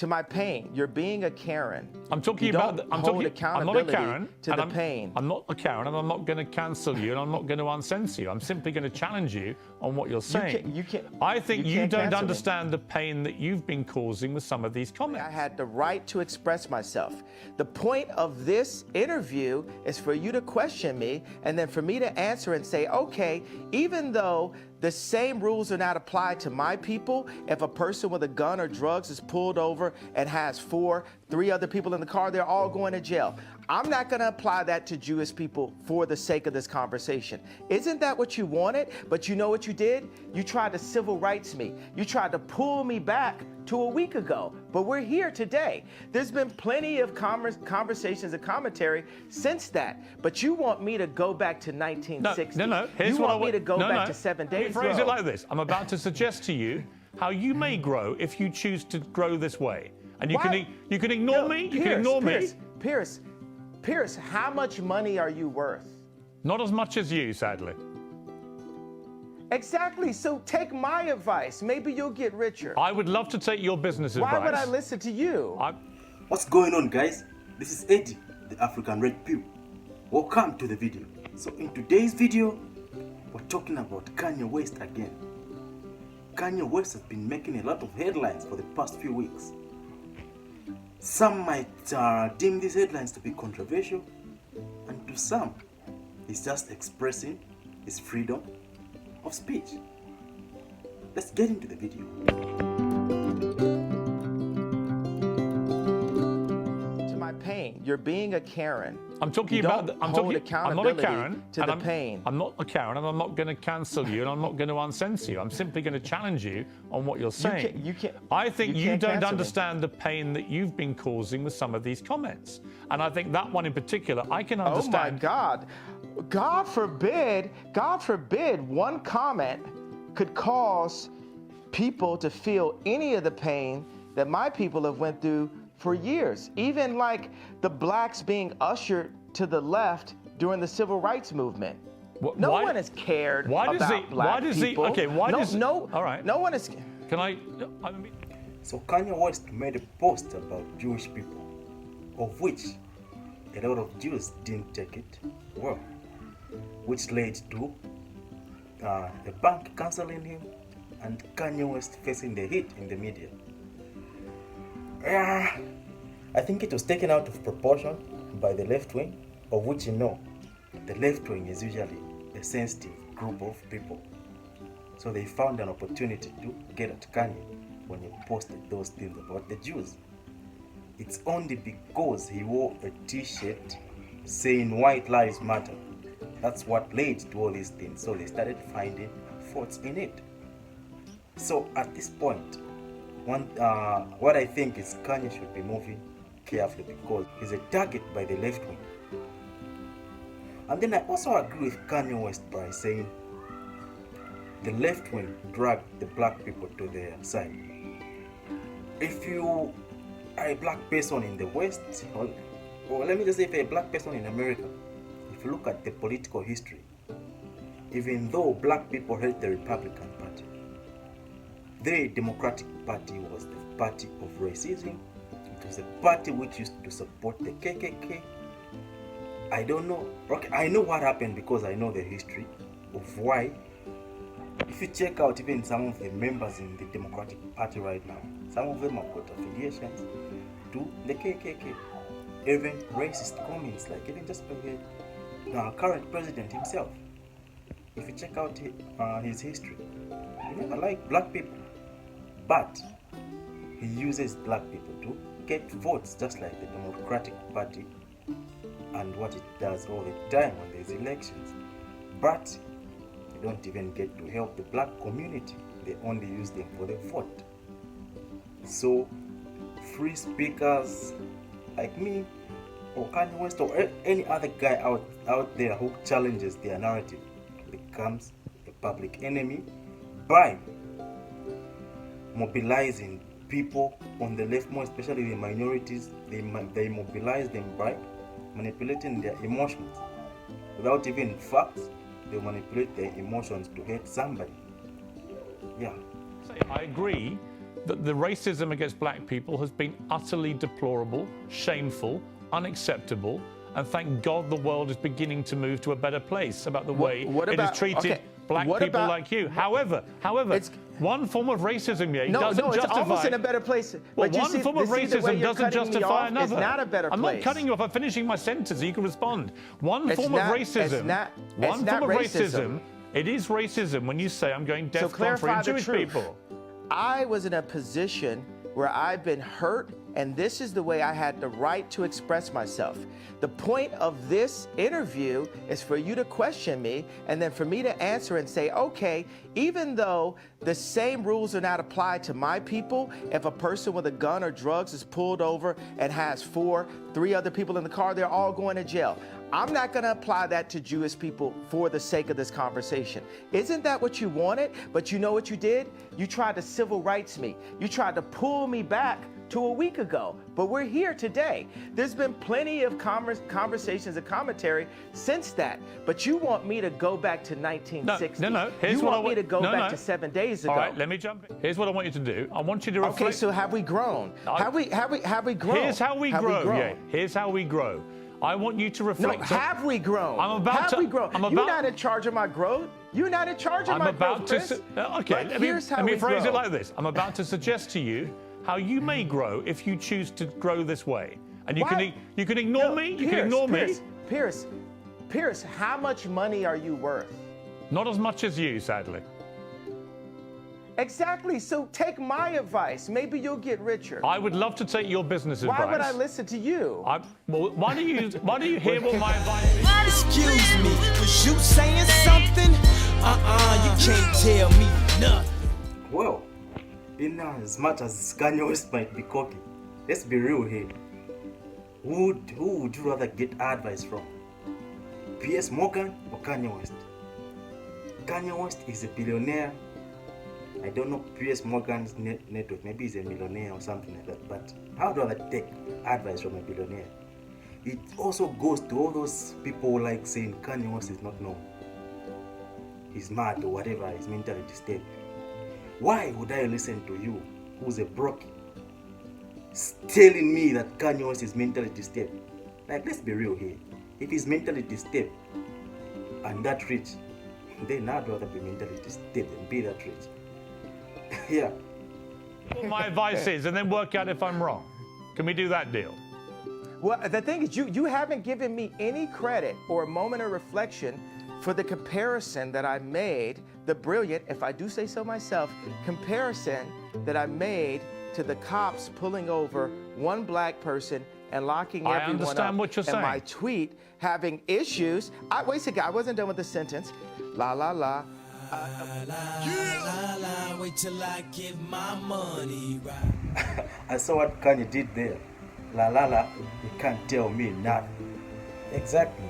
to my pain. You're being a Karen. I'm talking about. I'm not a Karen. To the pain. I'm not a Karen, and I'm not going to cancel you, and I'm not going to uncensor you. I'm simply going to challenge you on what you're saying. I think you don't understand the pain that you've been causing with some of these comments. I had the right to express myself. The point of this interview is for you to question me, and then for me to answer and say, okay, even though the same rules are not applied to my people, if a person with a gun or drugs is pulled over and has three other people in the car, they're all going to jail. I'm not going to apply that to Jewish people for the sake of this conversation. Isn't that what you wanted? But you know what you did? You tried to civil rights me. You tried to pull me back to a week ago, but we're here today. There's been plenty of conversations and commentary since that, but you want me to go back to 1960. No. You want me to go back to 7 days ago. Phrase it like this. I'm about to suggest to you how you may grow if you choose to grow this way. And you can ignore me. You can ignore me. Piers, how much money are you worth? Not as much as you, sadly. Exactly. So take my advice. Maybe you'll get richer. I would love to take your business advice. Why would I listen to you? What's going on, guys? This is Eddie, the African Red Pill. Welcome to the video. So in today's video, we're talking about Kanye West again. Kanye West has been making a lot of headlines for the past few weeks. Some might deem these headlines to be controversial, and to some, he's just expressing his freedom of speech. Let's get into the video. To my pain, you're being a Karen. I'm not a Karen. To the pain. I'm not a Karen, and I'm not going to cancel you, and I'm not going to uncensor you. I'm simply going to challenge you on what you're saying. I think you don't understand the pain that you've been causing with some of these comments. And I think that one in particular, I can understand. Oh my God. God forbid one comment could cause people to feel any of the pain that my people have went through for years. Even like the blacks being ushered to the left during the civil rights movement. No one has cared about black people. All right. No one is. So Kanye West made a post about Jewish people, of which a lot of Jews didn't take it well, which led to the bank canceling him and Kanye West facing the heat in the media. I think it was taken out of proportion by the left wing, of which the left wing is usually a sensitive group of people. So they found an opportunity to get at Kanye when he posted those things about the Jews. It's only because he wore a t-shirt saying white lives matter. That's what led to all these things. So they started finding faults in it. So at this point, what I think is Kanye should be moving carefully because he's a target by the left wing. And then I also agree with Kanye West by saying the left wing dragged the black people to their side. If you are a black person in the West, or let me just say if you're a black person in America, if you look at the political history, even though black people hate the Republican Party, the Democratic Party was the party of racism. It was a party which used to support the KKK. I don't know. Okay, I know what happened because I know the history of why. If you check out even some of the members in the Democratic Party right now, some of them have got affiliations to the KKK. Even racist comments, like even just by the current president himself. If you check out his history, he never liked black people. But he uses black people to get votes just like the Democratic Party and what it does all the time when there's elections. But they don't even get to help the black community. They only use them for the vote. So free speakers like me or Kanye West or any other guy out there who challenges their narrative becomes a public enemy by mobilizing people on the left, more especially the minorities. They mobilize them by manipulating their emotions. Without even facts, they manipulate their emotions to hate somebody. Yeah. I agree that the racism against black people has been utterly deplorable, shameful, unacceptable, and thank God the world is beginning to move to a better place about the way it has treated black people like you. However, one form of racism doesn't justify. It's almost in a better place. Well, one form of racism doesn't justify another. It's not a better place. I'm not cutting you off. I'm finishing my sentence so you can respond. One form of racism. It is racism when you say I'm going DEFCON for Jewish people. I was in a position where I've been hurt, and this is the way I had the right to express myself. The point of this interview is for you to question me, and then for me to answer and say, okay, even though the same rules are not applied to my people, if a person with a gun or drugs is pulled over and has three other people in the car, they're all going to jail. I'm not going to apply that to Jewish people for the sake of this conversation. Isn't that what you wanted? But you know what you did? You tried to civil rights me. You tried to pull me back to a week ago, but we're here today. There's been plenty of conversations and commentary since that, but you want me to go back to 1960. No. You want me to go back to 7 days ago. All right, let me jump in. Here's what I want you to do. I want you to reflect. Okay, so have we grown? Have we grown? Here's how we grow. Yeah, here's how we grow. I want you to reflect. No, have we grown? Have we grown? You're not in charge of my growth. You're not in charge of my growth, Chris. Okay, let me phrase it like this. I'm about to suggest to you how you may grow if you choose to grow this way. And you can ignore me. You can ignore me. Piers, how much money are you worth? Not as much as you, sadly. Exactly. So take my advice. Maybe you'll get richer. I would love to take your business advice. Why would I listen to you? Well, why do you hear what my advice is? Excuse me, was you saying something? You can't tell me nothing. Well, in as much as Kanye West might be cocky, let's be real here. Who would you rather get advice from? Piers Morgan or Kanye West? Kanye West is a billionaire. I don't know Piers Morgan's net worth. Maybe he's a millionaire or something like that. But how do I take advice from a billionaire? It also goes to all those people like saying Kanye West is not known. He's mad or whatever, he's mentally disturbed. Why would I listen to you, who's a broke, telling me that Kanye West is mentally disturbed? Like, let's be real here. If he's mentally disturbed and that rich, then I'd rather be mentally disturbed than be that rich. Yeah. What my advice is, and then work out if I'm wrong. Can we do that deal? Well, the thing is, you haven't given me any credit or a moment of reflection for the comparison that I made, the brilliant, if I do say so myself, comparison that I made to the cops pulling over one black person and locking everyone up. I understand what you're saying. And my tweet having issues. Wait a second, I wasn't done with the sentence. La la la. Wait till I get my money right. I saw what Kanye did there. La la la, you can't tell me nothing. Exactly.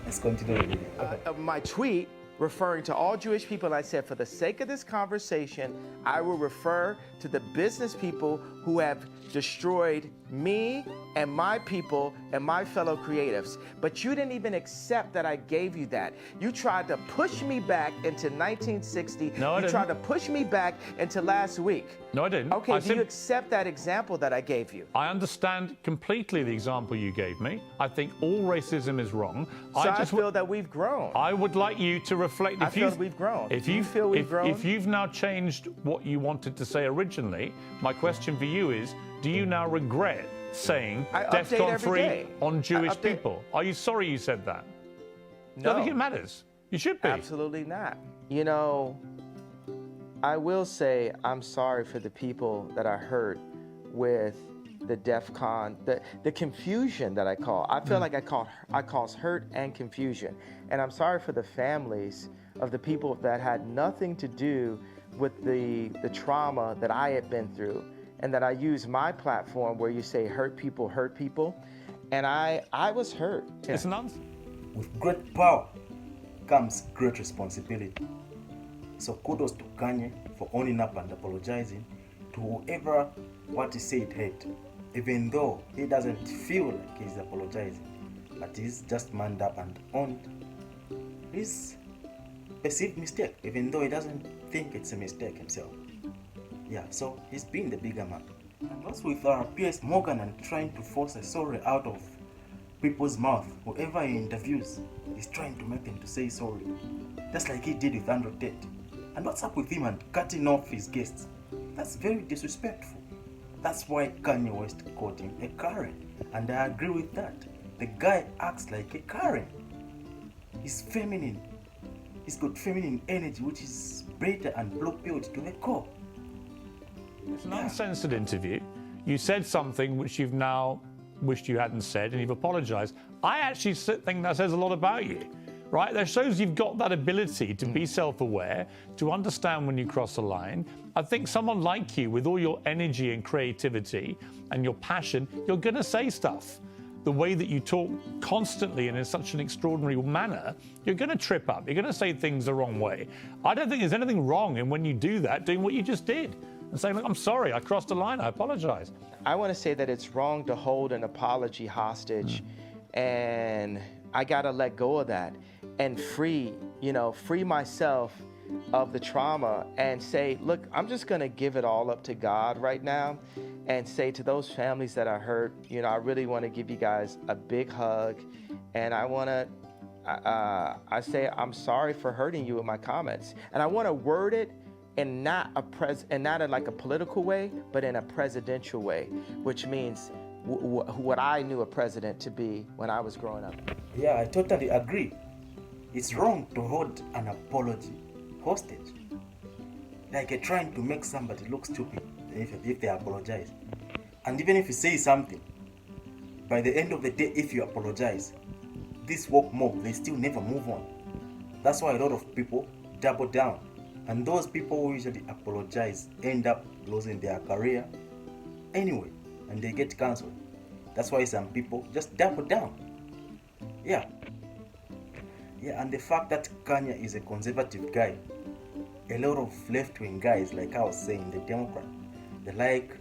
Let's continue with it. My tweet referring to all Jewish people, and I said, for the sake of this conversation, I will refer to the business people who have destroyed me and my people and my fellow creatives. But you didn't even accept that I gave you that. You tried to push me back into 1960. No, I didn't. You tried to push me back into last week. No, I didn't. Okay, do you accept that example that I gave you? I understand completely the example you gave me. I think all racism is wrong. So I feel that we've grown. I would like you to reflect. I feel we've grown. If you feel we've grown? If you've now changed what you wanted to say originally, my question for you is, do you now regret saying DEFCON 3 on Jewish people? Are you sorry you said that? No. I think it matters. You should be. Absolutely not. You know, I will say I'm sorry for the people that I hurt with the DEFCON, the confusion that I call. I feel like I cause hurt and confusion. And I'm sorry for the families of the people that had nothing to do with the trauma that I had been through, and that I use my platform where you say hurt people, and I was hurt. Yeah. It's nonsense. With great power comes great responsibility. So kudos to Kanye for owning up and apologizing to whoever what he said hurt, even though he doesn't feel like he's apologizing, but he's just manned up and owned his perceived mistake, even though he doesn't think it's a mistake himself. Yeah, so he's being the bigger man. And what's with Piers Morgan and trying to force a sorry out of people's mouth? Whoever he interviews, he's trying to make them to say sorry. Just like he did with Andrew Tate. And what's up with him and cutting off his guests? That's very disrespectful. That's why Kanye West called him a Karen. And I agree with that. The guy acts like a Karen. He's feminine. He's got feminine energy, which is beta and blue-pilled to the core. It's an uncensored interview. You said something which you've now wished you hadn't said, and you've apologized. I actually think that says a lot about you, right? That shows you've got that ability to be self-aware, to understand when you cross a line. I think someone like you, with all your energy and creativity and your passion, you're going to say stuff. The way that you talk constantly and in such an extraordinary manner, you're going to trip up. You're going to say things the wrong way. I don't think there's anything wrong in when you do that, doing what you just did. And saying, look, I'm sorry, I crossed a line, I apologize. I want to say that it's wrong to hold an apology hostage, and I got to let go of that and free myself of the trauma and say, look, I'm just going to give it all up to God right now and say to those families that are hurt, I really want to give you guys a big hug, and I want to, I say I'm sorry for hurting you with my comments, and I want to word it in not in like a political way, but in a presidential way, which means what I knew a president to be when I was growing up. Yeah, I totally agree. It's wrong to hold an apology hostage. Like you're trying to make somebody look stupid if they apologize. And even if you say something, by the end of the day, if you apologize, this woke mob, they still never move on. That's why a lot of people double down. And those people who usually apologize end up losing their career anyway, and they get cancelled. That's why some people just double down. Yeah, and the fact that Kanye is a conservative guy, a lot of left-wing guys, like I was saying, the Democrat, they like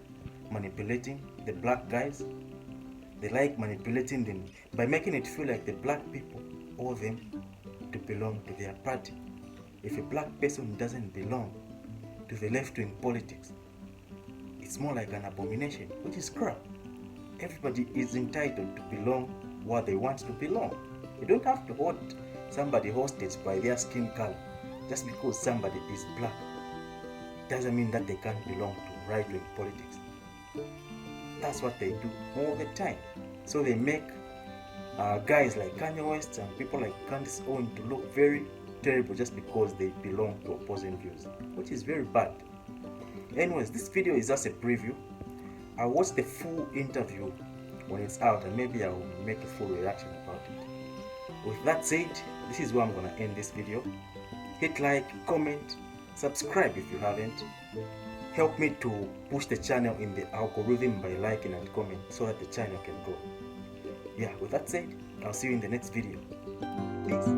manipulating the black guys. They like manipulating them by making it feel like the black people owe them to belong to their party. If a black person doesn't belong to the left-wing politics, it's more like an abomination, which is crap. Everybody is entitled to belong where they want to belong. You don't have to hold somebody hostage by their skin color. Just because somebody is black doesn't mean that they can't belong to right-wing politics. That's what they do all the time. So they make guys like Kanye West and people like Candace Owen to look very terrible just because they belong to opposing views, which is very bad. Anyways, this video is just a preview. I'll watch the full interview when it's out, and maybe I'll make a full reaction about it. With that said, this is where I'm gonna end this video. Hit like, comment, subscribe if you haven't. Help me to push the channel in the algorithm by liking and comment so that the channel can grow. Yeah, with that said, I'll see you in the next video. Peace.